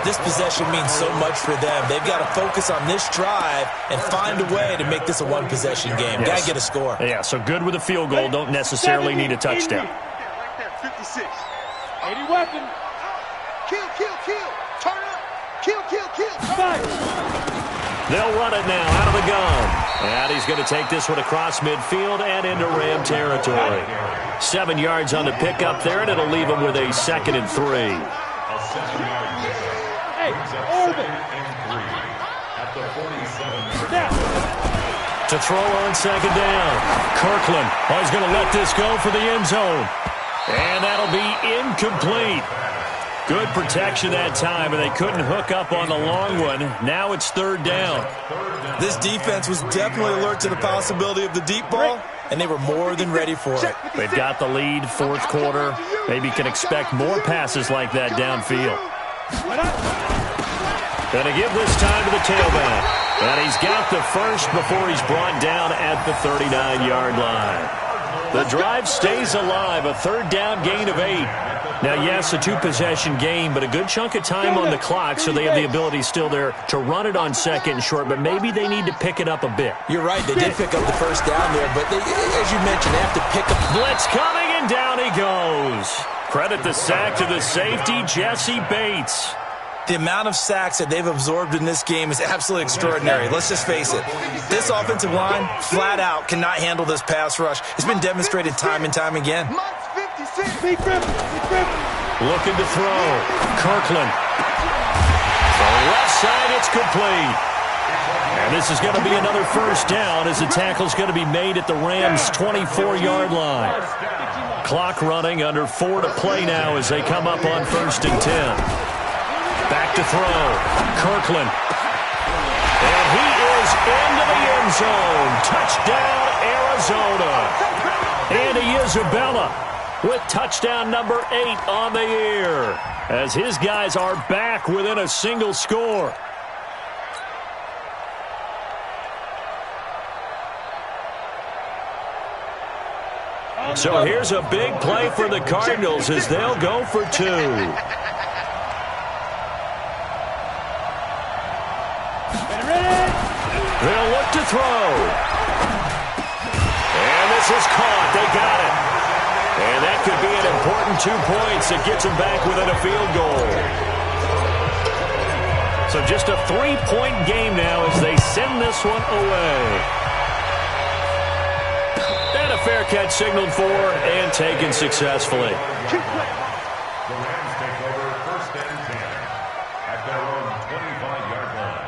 This possession means so much for them. They've got to focus on this drive and find a way to make this a one-possession game. Yes. Got to get a score. Yeah, so good with a field goal. Don't necessarily need a touchdown. 56. 80 weapon. Kill, kill, kill. Turn up. Kill, kill, kill. Fight. They'll run it now out of the gun. And he's going to take this one across midfield and into Ram territory. 7 yards on the pickup there, and it'll leave him with a 2nd and 3. Hey, Orban. To throw on 2nd down. Kirkland is going to let this go for the end zone. And that'll be incomplete. Good protection that time, and they couldn't hook up on the long one. Now it's third down. This defense was definitely alert to the possibility of the deep ball, and they were more than ready for it. They've got the lead, fourth quarter. Maybe can expect more passes like that downfield. Going to give this time to the tailback. And he's got the first before he's brought down at the 39-yard line. The drive stays alive, a third down gain of 8. Now, yes, a two-possession game, but a good chunk of time on the clock, so they have the ability still there to run it on second and short, but maybe they need to pick it up a bit. You're right, they did pick up the first down there, but they, as you mentioned, they have to pick up. Blitz coming, and down he goes. Credit the sack to the safety, Jesse Bates. The amount of sacks that they've absorbed in this game is absolutely extraordinary. Let's just face it. This offensive line, flat out, cannot handle this pass rush. It's been demonstrated time and time again. Looking to throw. Kirkland. The left side, it's complete. And this is going to be another first down as the tackle's going to be made at the Rams' 24-yard line. Clock running, under 4 to play now as they come up on 1st and 10. Back to throw. Kirkland. And he is into the end zone. Touchdown, Arizona. Andy Isabella with touchdown number 8 on the year as his guys are back within a single score. So here's a big play for the Cardinals as they'll go for 2. They'll look to throw. And this is caught. They got it. And that could be an important 2 points that gets them back within a field goal. So just a 3-point game now as they send this one away. And a fair catch signaled for and taken successfully. The Rams take over 1st and 10 at their own 25-yard line.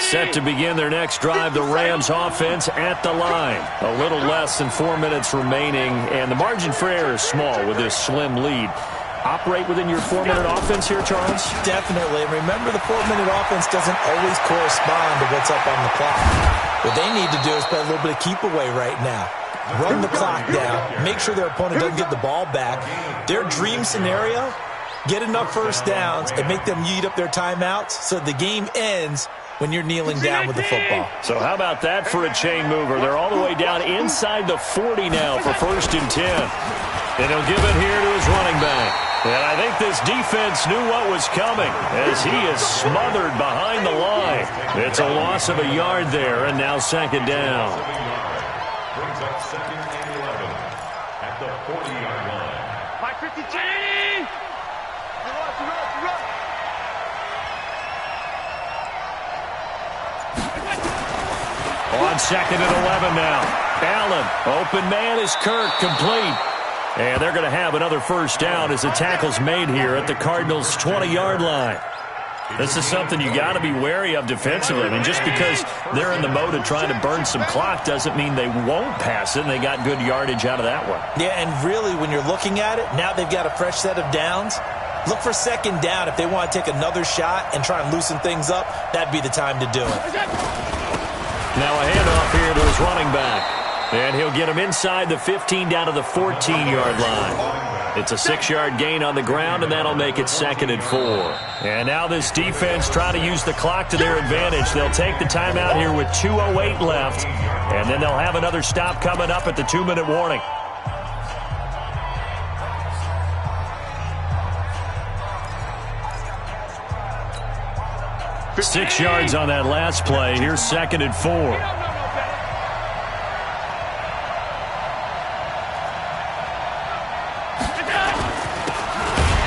Set to begin their next drive, the Rams offense at the line. A little less than 4 minutes remaining, and the margin for error is small with this slim lead. Operate within your 4-minute offense here, Charles? Definitely. Remember, the 4-minute offense doesn't always correspond to what's up on the clock. What they need to do is play a little bit of keep away right now. Run the clock down. Make sure their opponent doesn't get the ball back. Their dream scenario, get enough first downs and make them eat up their timeouts so the game ends when you're kneeling down with the football. So how about that for a chain mover? They're all the way down inside the 40 now for 1st and 10. And he'll give it here to his running back. And I think this defense knew what was coming as he is smothered behind the line. It's a loss of a yard there, and now 2nd down. Brings up 2nd and 11 at the 40-yard line. 550. On 2nd and 11 now. Allen, open man is Kirk, complete. And they're going to have another first down as the tackle's made here at the Cardinals' 20-yard line. This is something you got to be wary of defensively. I mean, just because they're in the mode of trying to burn some clock doesn't mean they won't pass it, and they got good yardage out of that one. Yeah, and really, when you're looking at it, now they've got a fresh set of downs. Look for 2nd down. If they want to take another shot and try and loosen things up, that'd be the time to do it. Now a handoff here to his running back. And he'll get him inside the 15 down to the 14-yard line. It's a 6-yard gain on the ground, and that'll make it 2nd and 4. And now this defense trying to use the clock to their advantage. They'll take the timeout here with 2:08 left, and then they'll have another stop coming up at the 2-minute warning. Six yards on that last play. Here's 2nd and 4.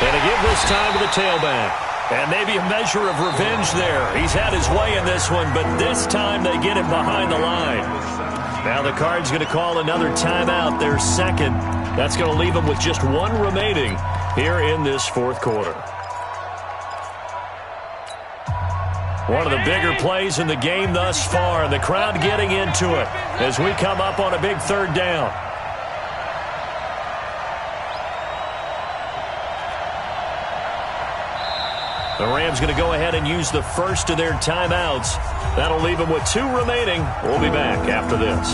And to give this time to the tailback. And maybe a measure of revenge there. He's had his way in this one, but this time they get him behind the line. Now the Cards going to call another timeout, their 2nd. That's going to leave them with just 1 remaining here in this 4th quarter. One of the bigger plays in the game thus far. The crowd getting into it as we come up on a big 3rd down. The Rams going to go ahead and use the first of their timeouts. That'll leave them with 2 remaining. We'll be back after this.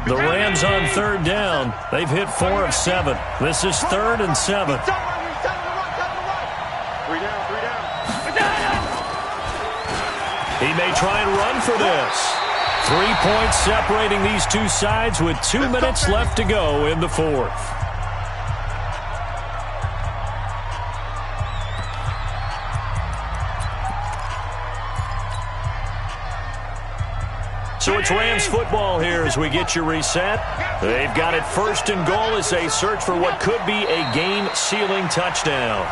The Rams on 3rd down. They've hit 4 of 7. This is 3rd and 7. 3 down. He may try and run for this. 3 points separating these two sides with 2 minutes left to go in the 4th. So it's Rams football here as we get you reset. They've got it 1st and goal as they search for what could be a game-sealing touchdown.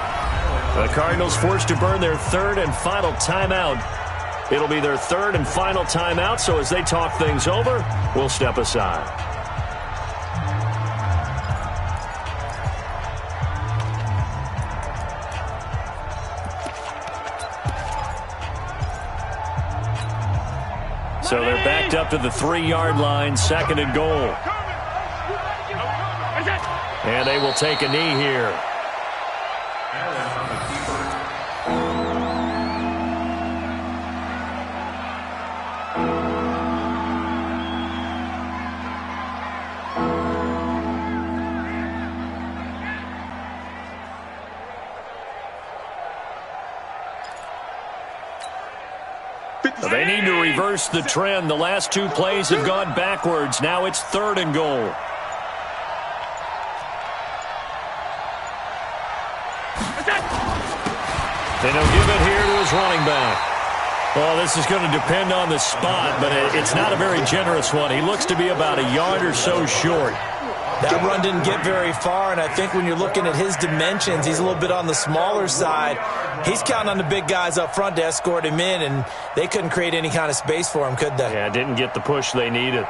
The Cardinals forced to burn their 3rd and final timeout. It'll be their 3rd and final timeout, so as they talk things over, we'll step aside. So they're backed up to the 3-yard line, 2nd and goal. And they will take a knee here. They need to reverse the trend. The last 2 plays have gone backwards. Now it's 3rd and goal. And he'll give it here to his running back. Well, this is going to depend on the spot, but it's not a very generous one. He looks to be about a yard or so short. That run didn't get very far, and I think when you're looking at his dimensions, he's a little bit on the smaller side. He's counting on the big guys up front to escort him in, and they couldn't create any kind of space for him, could they? Yeah, didn't get the push they needed.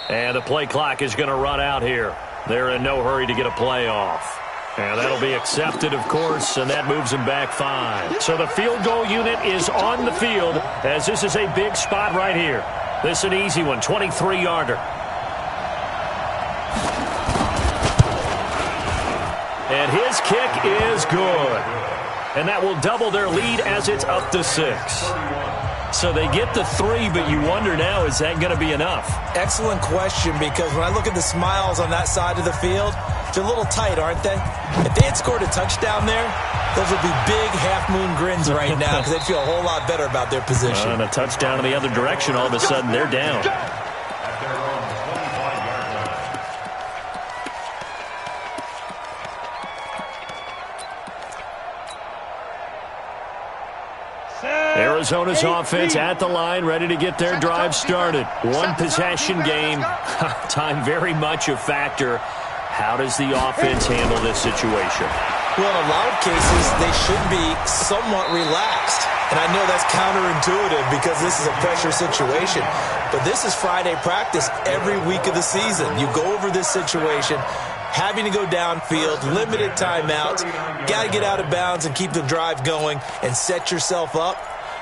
And the play clock is going to run out here. They're in no hurry to get a play off. And that'll be accepted, of course, and that moves them back 5. So the field goal unit is on the field as this is a big spot right here. This is an easy one, 23-yarder. And his kick is good. And that will double their lead as it's up to 6. So they get the 3, but you wonder now, is that going to be enough? Excellent question, because when I look at the smiles on that side of the field, they're a little tight, aren't they? If they had scored a touchdown there, those would be big half-moon grins right now because they'd feel a whole lot better about their position. And a touchdown in the other direction, all of a sudden they're down. Arizona's offense at the line, ready to get their drive started. 1 possession game. Time very much a factor. How does the offense handle this situation? Well, in a lot of cases, they should be somewhat relaxed. And I know that's counterintuitive because this is a pressure situation. But this is Friday practice every week of the season. You go over this situation, having to go downfield, limited timeouts, got to get out of bounds and keep the drive going and set yourself up.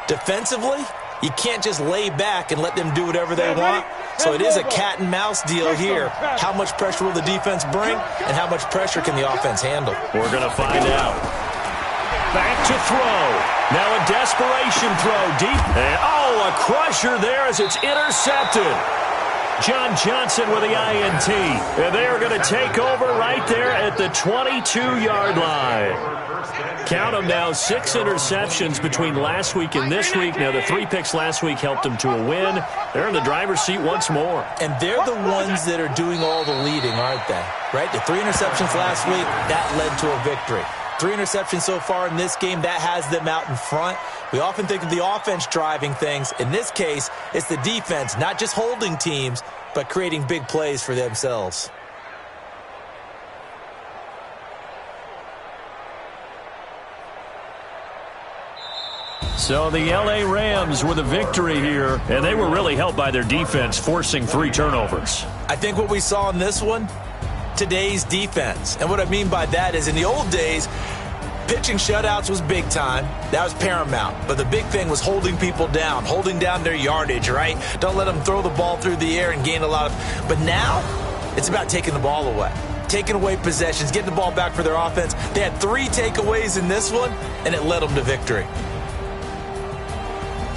Defensively, you can't just lay back and let them do whatever they want. So it is a cat and mouse deal here. How much pressure will the defense bring and how much pressure can the offense handle? We're going to find out. Back to throw. Now a desperation throw deep. And a crusher there as it's intercepted. John Johnson with the INT. And they are going to take over right there at the 22-yard line. Count them now, 6 interceptions between last week and this week. Now, the 3 picks last week helped them to a win. They're in the driver's seat once more. And they're the ones that are doing all the leading, aren't they? Right? The 3 interceptions last week, that led to a victory. 3 interceptions so far in this game, that has them out in front. We often think of the offense driving things. In this case, it's the defense, not just holding teams, but creating big plays for themselves. So the L.A. Rams with a victory here, and they were really helped by their defense, forcing 3 turnovers. I think what we saw in this one, today's defense. And what I mean by that is in the old days, pitching shutouts was big time. That was paramount. But the big thing was holding people down, holding down their yardage, right? Don't let them throw the ball through the air and gain a lot of... But now, it's about taking the ball away. Taking away possessions, getting the ball back for their offense. They had 3 takeaways in this one, and it led them to victory.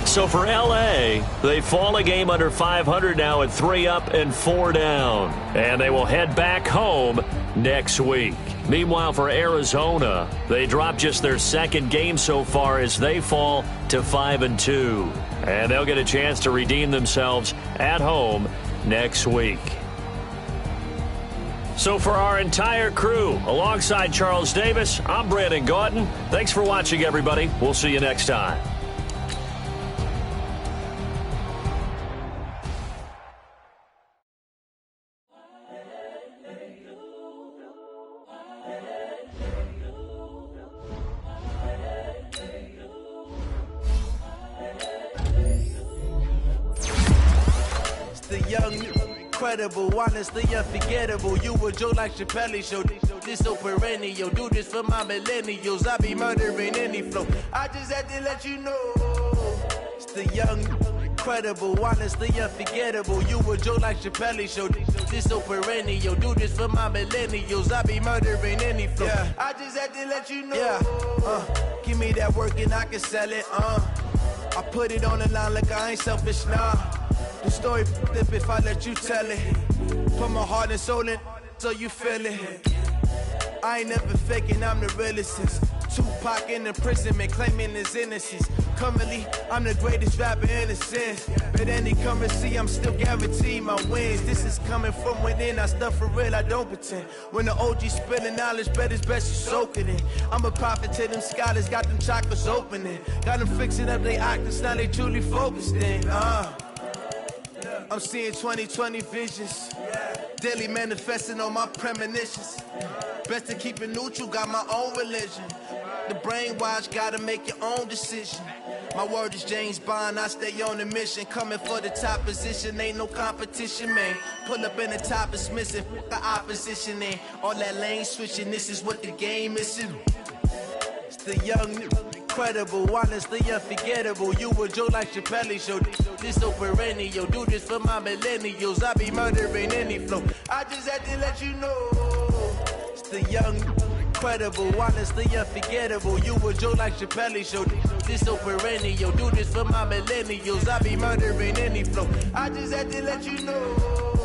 So for L.A., they fall a game under 500 now at 3 up and 4 down. And they will head back home next week. Meanwhile, for Arizona, they dropped just their 2nd game so far as they fall to 5-2. And they'll get a chance to redeem themselves at home next week. So for our entire crew, alongside Charles Davis, I'm Brandon Gaudin. Thanks for watching, everybody. We'll see you next time. The young, incredible, honestly unforgettable. You a Joe like Chappelle show. This so perennial. Do this for my millennials. I be murdering any flow. I just had to let you know. It's the young, incredible, honestly unforgettable. You a Joe like Chappelle show. This so perennial. Do this for my millennials. I be murdering any flow. Yeah. I just had to let you know. Yeah. Give me that work and I can sell it. I put it on the line like I ain't selfish, nah. The story flip if I let you tell it. Put my heart and soul in so you feel it. I ain't never faking, I'm the realest since Tupac in imprisonment, claiming his innocence. Currently, I'm the greatest rapper in a sense. But any currency, I'm still guaranteed my wins. This is coming from within, I stuff for real, I don't pretend. When the OG spilling knowledge, bet it's best you soak it in. I'm a prophet to them scholars, got them chakras opening. Got them fixing up they octaves, now they truly focused in. I'm seeing 2020 visions. Daily manifesting on my premonitions. Best to keep it neutral, got my own religion. The brainwash, gotta make your own decision. My word is James Bond, I stay on a mission. Coming for the top position, ain't no competition, man. Pull up in the top is missing, the opposition in. All that lane switching, this is what the game is. It's the young, incredible, honestly unforgettable. You a Joe like Chappelle show. This so perennial. Do this for my millennials. I be murdering any flow. I just had to let you know. It's the young, incredible, honestly unforgettable. You a Joe like Chappelle show. This so perennial. Do this for my millennials. I be murdering any flow. I just had to let you know.